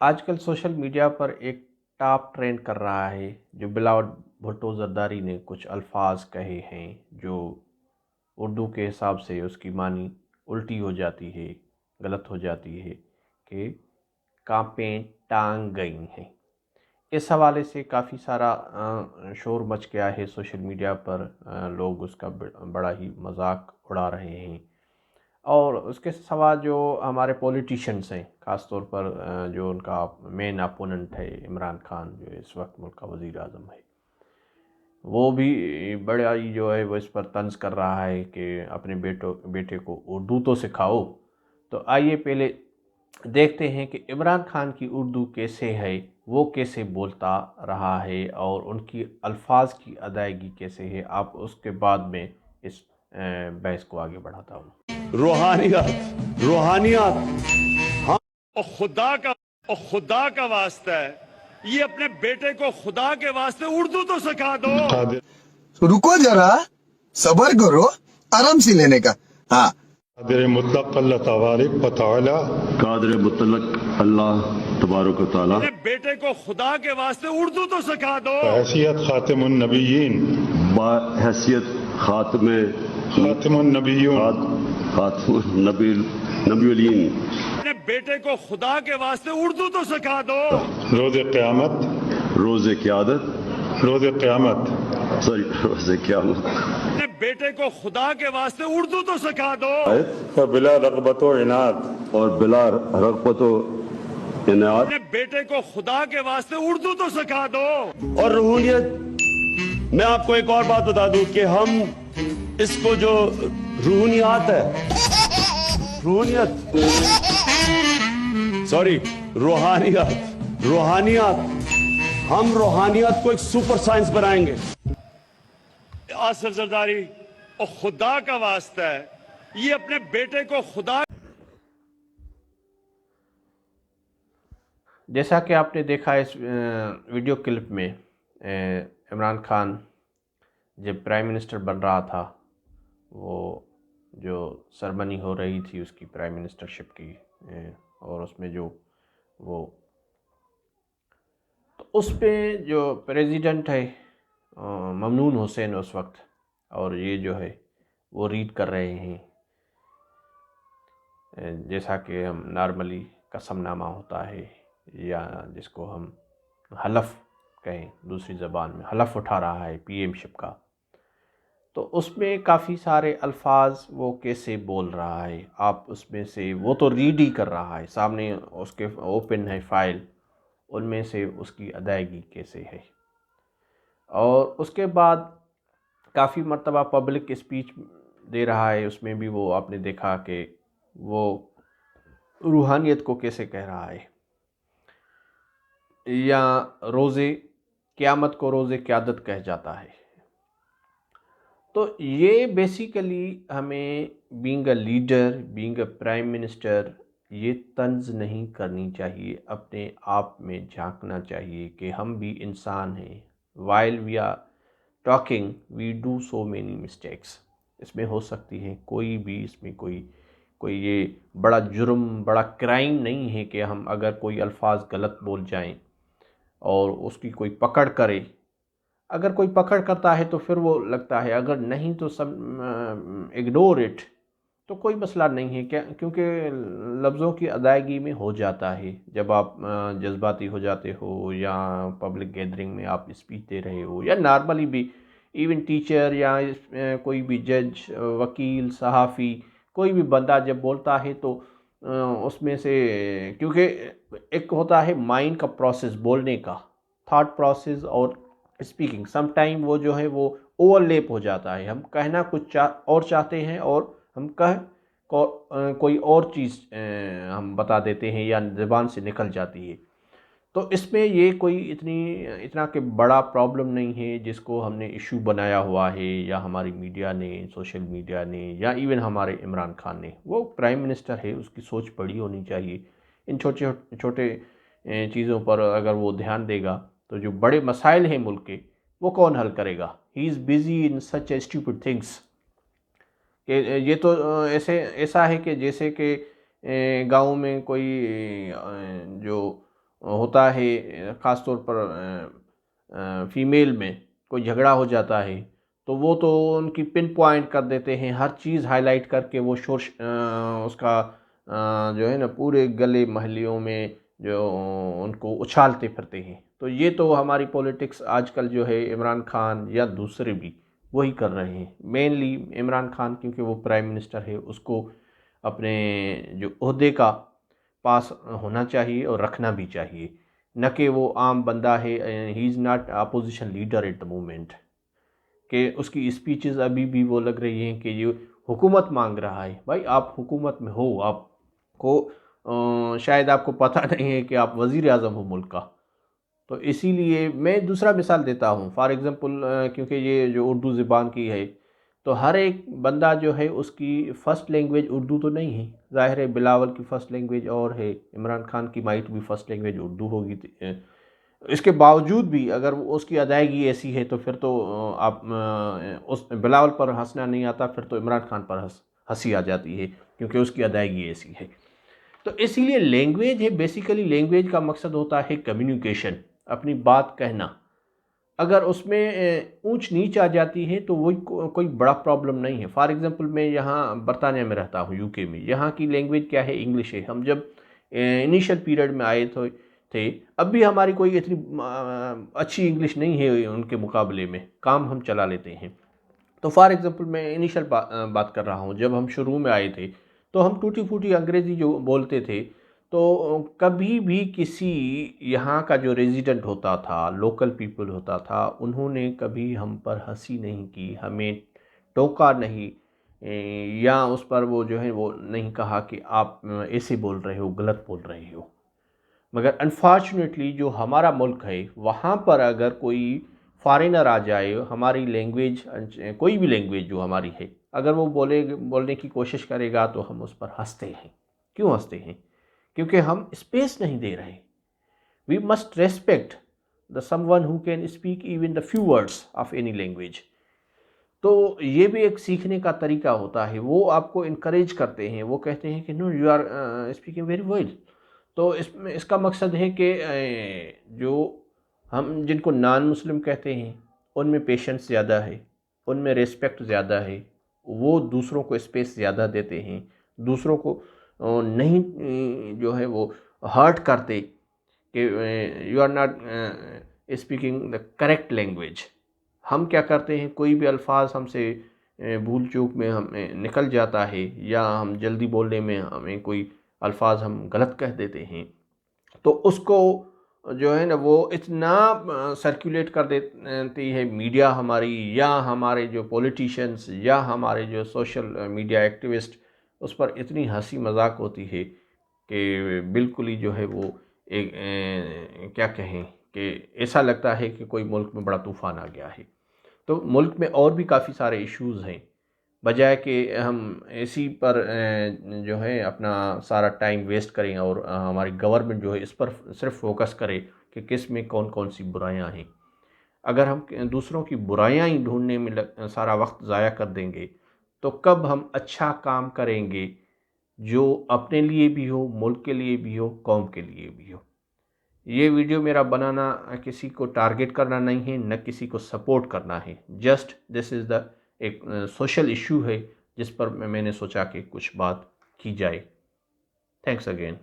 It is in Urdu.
آج کل سوشل میڈیا پر ایک ٹاپ ٹرینڈ کر رہا ہے جو بلاول بھٹو زرداری نے کچھ الفاظ کہے ہیں جو اردو کے حساب سے اس کی معنی الٹی ہو جاتی ہے، غلط ہو جاتی ہے کہ کانپیں ٹانگ گئی ہیں۔ اس حوالے سے کافی سارا شور مچ گیا ہے سوشل میڈیا پر، لوگ اس کا بڑا ہی مذاق اڑا رہے ہیں، اور اس کے سوا جو ہمارے پولیٹیشنز ہیں، خاص طور پر جو ان کا مین اپوننٹ ہے عمران خان، جو اس وقت ملک کا وزیر اعظم ہے، وہ بھی بڑا ہی جو ہے وہ اس پر طنز کر رہا ہے کہ اپنے بیٹے کو اردو تو سکھاؤ۔ تو آئیے پہلے دیکھتے ہیں کہ عمران خان کی اردو کیسے ہے، وہ کیسے بولتا رہا ہے، اور ان کی الفاظ کی ادائیگی کیسے ہے۔ آپ اس کے بعد میں اس بحث کو آگے بڑھاتا ہوں۔ روحانیت روحانیت ہاں، اور خدا کا واسطہ ہے، یہ اپنے بیٹے کو خدا کے واسطے اردو تو سکھا دو۔ رکو ذرا، صبر کرو، آرام سے لینے کا۔ ہاں، قادر مطلق اللہ تبارک و تعالی، قادر مطلق اللہ تبارک و تعالی اپنے بیٹے کو خدا کے واسطے اردو تو سکھا دو۔ بحیثیت خاتم النبیین، بحیثیت خاتم النبیون، نبی الین، اپنے بیٹے کو خدا کے واسطے اردو تو سکھا دو۔ روز قیامت، روز قیادت، روز قیامت، روز قیامت، اپنے بیٹے کو خدا کے واسطے اردو تو سکھا دو۔ بلا رغبت و عناد، اور بلا رغبت و عناد، اپنے بیٹے کو خدا کے واسطے اردو تو سکھا دو۔ اور روحانیت۔ میں آپ کو ایک اور بات بتا دوں کہ ہم اس کو جو روحانیت ہے، روحانیت، ہم روحانیت کو ایک سپر سائنس بنائیں گے۔ آصف زرداری، اور خدا کا واسطہ ہے، یہ اپنے بیٹے کو خدا۔ جیسا کہ آپ نے دیکھا اس ویڈیو کلپ میں، عمران خان جب پرائم منسٹر بن رہا تھا، وہ جو سرمنی ہو رہی تھی اس کی پرائم منسٹرشپ کی، اور اس میں جو وہ تو اس پہ جو پریزیڈنٹ ہے ممنون حسین اس وقت، اور یہ جو ہے وہ ریڈ کر رہے ہیں، جیسا کہ ہم نارملی قسم نامہ ہوتا ہے، یا جس کو ہم حلف کہیں دوسری زبان میں، حلف اٹھا رہا ہے پی ایم شپ کا، تو اس میں کافی سارے الفاظ وہ کیسے بول رہا ہے۔ آپ اس میں سے وہ تو ریڈ ہی کر رہا ہے، سامنے اس کے اوپن ہے فائل، ان میں سے اس کی ادائیگی کیسے ہے۔ اور اس کے بعد کافی مرتبہ پبلک اسپیچ دے رہا ہے، اس میں بھی وہ آپ نے دیکھا کہ وہ روحانیت کو کیسے کہہ رہا ہے، یا روز قیامت کو روز قیادت کہہ جاتا ہے۔ تو یہ بیسیکلی ہمیں being a leader, being a prime minister, یہ طنز نہیں کرنی چاہیے، اپنے آپ میں جھانکنا چاہیے کہ ہم بھی انسان ہیں۔ while we are talking we do so many mistakes۔ اس میں ہو سکتی ہے کوئی بھی، اس میں کوئی یہ بڑا جرم، بڑا کرائم نہیں ہے کہ ہم اگر کوئی الفاظ غلط بول جائیں اور اس کی کوئی پکڑ کرے۔ اگر کوئی پکڑ کرتا ہے تو پھر وہ لگتا ہے، اگر نہیں تو سب اگنور اٹ، تو کوئی مسئلہ نہیں ہے، کیونکہ لفظوں کی ادائیگی میں ہو جاتا ہے۔ جب آپ جذباتی ہو جاتے ہو، یا پبلک گیدرنگ میں آپ اسپیچ دے رہے ہو، یا نارملی بھی ایون ٹیچر یا کوئی بھی جج، وکیل، صحافی، کوئی بھی بندہ جب بولتا ہے تو اس میں سے، کیونکہ ایک ہوتا ہے مائنڈ کا پروسیس، بولنے کا تھاٹ پروسیس اور اسپیکنگ، سم ٹائم وہ جو ہے وہ اوور لیپ ہو جاتا ہے، ہم کہنا کچھ اور چاہتے ہیں اور ہم کوئی اور چیز ہم بتا دیتے ہیں، یا زبان سے نکل جاتی ہے۔ تو اس میں یہ کوئی اتنا کہ بڑا پرابلم نہیں ہے جس کو ہم نے ایشو بنایا ہوا ہے، یا ہماری میڈیا نے، سوشل میڈیا نے، یا ایون ہمارے عمران خان نے۔ وہ پرائم منسٹر ہے، اس کی سوچ بڑی ہونی چاہیے۔ ان چھوٹے چیزوں پر اگر وہ دھیان دے گا تو جو بڑے مسائل ہیں ملک کے، وہ کون حل کرے گا؟ He is busy in such a stupid things, کہ یہ تو ایسا ہے کہ جیسے کہ گاؤں میں کوئی جو ہوتا ہے، خاص طور پر فیمیل میں کوئی جھگڑا ہو جاتا ہے تو وہ تو ان کی پن پوائنٹ کر دیتے ہیں، ہر چیز ہائی لائٹ کر کے وہ اس کا جو ہے نا پورے گلے محلیوں میں جو ان کو اچھالتے پھرتے ہیں. تو یہ تو ہماری پولیٹکس آج کل جو ہے عمران خان یا دوسرے بھی وہی کر رہے ہیں. مینلی عمران خان کیونکہ وہ پرائم منسٹر ہے، اس کو اپنے جو عہدے کا پاس ہونا چاہیے اور رکھنا بھی چاہیے، نہ کہ وہ عام بندہ ہے. He is not opposition leader at the moment, کہ اس کی اسپیچز ابھی بھی وہ لگ رہی ہیں کہ یہ حکومت مانگ رہا ہے. بھائی آپ حکومت میں ہو، آپ کو شاید آپ کو پتہ نہیں ہے کہ آپ وزیر اعظم ہو ملک کا. تو اسی لیے میں دوسرا مثال دیتا ہوں، فار ایگزامپل کیونکہ یہ جو اردو زبان کی ہے تو ہر ایک بندہ جو ہے اس کی فرسٹ لینگویج اردو تو نہیں ہے. ظاہر ہے بلاول کی فرسٹ لینگویج اور ہے، عمران خان کی مائٹ بھی فرسٹ لینگویج اردو ہوگی. اس کے باوجود بھی اگر اس کی ادائیگی ایسی ہے تو پھر تو آپ اس بلاول پر ہنسنا نہیں آتا، پھر تو عمران خان پر ہنسی آ جاتی ہے کیونکہ اس کی ادائیگی ایسی ہے. تو اسی لیے لینگویج ہے، بیسیکلی لینگویج کا مقصد ہوتا ہے کمیونیکیشن، اپنی بات کہنا. اگر اس میں اونچ نیچ آ جاتی ہے تو وہ کوئی بڑا پرابلم نہیں ہے. فار ایگزامپل میں یہاں برطانیہ میں رہتا ہوں، یو کے میں، یہاں کی لینگویج کیا ہے؟ انگلش ہے. ہم جب انیشل پیریڈ میں آئے تھے اب بھی ہماری کوئی اتنی اچھی انگلش نہیں ہے ان کے مقابلے میں، کام ہم چلا لیتے ہیں. تو فار ایگزامپل میں انیشل بات کر رہا ہوں، جب ہم شروع میں آئے تھے تو ہم ٹوٹی پھوٹی انگریزی جو بولتے تھے. تو کبھی بھی کسی یہاں کا جو ریزیڈنٹ ہوتا تھا، لوکل پیپل ہوتا تھا، انہوں نے کبھی ہم پر ہنسی نہیں کی، ہمیں ٹوکا نہیں، یا اس پر وہ جو ہے وہ نہیں کہا کہ آپ ایسے بول رہے ہو، غلط بول رہے ہو. مگر انفارچونیٹلی جو ہمارا ملک ہے وہاں پر اگر کوئی فارینر آ جائے، ہماری لینگویج کوئی بھی لینگویج جو ہماری ہے اگر وہ بولنے کی کوشش کرے گا تو ہم اس پر ہنستے ہیں. کیوں ہنستے ہیں؟ کیونکہ ہم اسپیس نہیں دے رہے. We must respect the someone who can speak even the few words of any language. تو یہ بھی ایک سیکھنے کا طریقہ ہوتا ہے. وہ آپ کو انکریج کرتے ہیں، وہ کہتے ہیں کہ no you are speaking very well. تو اس کا مقصد ہے کہ جو ہم جن کو نان مسلم کہتے ہیں ان میں پیشنس زیادہ ہے، ان میں ریسپیکٹ زیادہ ہے، وہ دوسروں کو اسپیس زیادہ دیتے ہیں، دوسروں کو نہیں جو ہے وہ ہرٹ کرتے کہ you are not speaking the correct language. ہم کیا کرتے ہیں، کوئی بھی الفاظ ہم سے بھول چوک میں ہمیں نکل جاتا ہے یا ہم جلدی بولنے میں ہمیں کوئی الفاظ ہم غلط کہہ دیتے ہیں تو اس کو جو ہے نا وہ اتنا سرکولیٹ کر دیتی ہے میڈیا ہماری، یا ہمارے جو پولیٹیشنز یا ہمارے جو سوشل میڈیا ایکٹیوسٹ، اس پر اتنی ہنسی مذاق ہوتی ہے کہ بالکل ہی جو ہے وہ ایک کیا کہیں کہ ایسا لگتا ہے کہ کوئی ملک میں بڑا طوفان آ گیا ہے. تو ملک میں اور بھی کافی سارے ایشوز ہیں، بجائے کہ ہم اسی پر جو ہے اپنا سارا ٹائم ویسٹ کریں اور ہماری گورنمنٹ جو ہے اس پر صرف فوکس کرے کہ کس میں کون کون سی برائیاں ہیں. اگر ہم دوسروں کی برائیاں ہی ڈھونڈنے میں سارا وقت ضائع کر دیں گے تو کب ہم اچھا کام کریں گے جو اپنے لیے بھی ہو، ملک کے لیے بھی ہو، قوم کے لیے بھی ہو. یہ ویڈیو میرا بنانا کسی کو ٹارگٹ کرنا نہیں ہے، نہ کسی کو سپورٹ کرنا ہے. جسٹ دس از دا ایک سوشل ایشو ہے جس پر میں نے سوچا کہ کچھ بات کی جائے. Thanks again.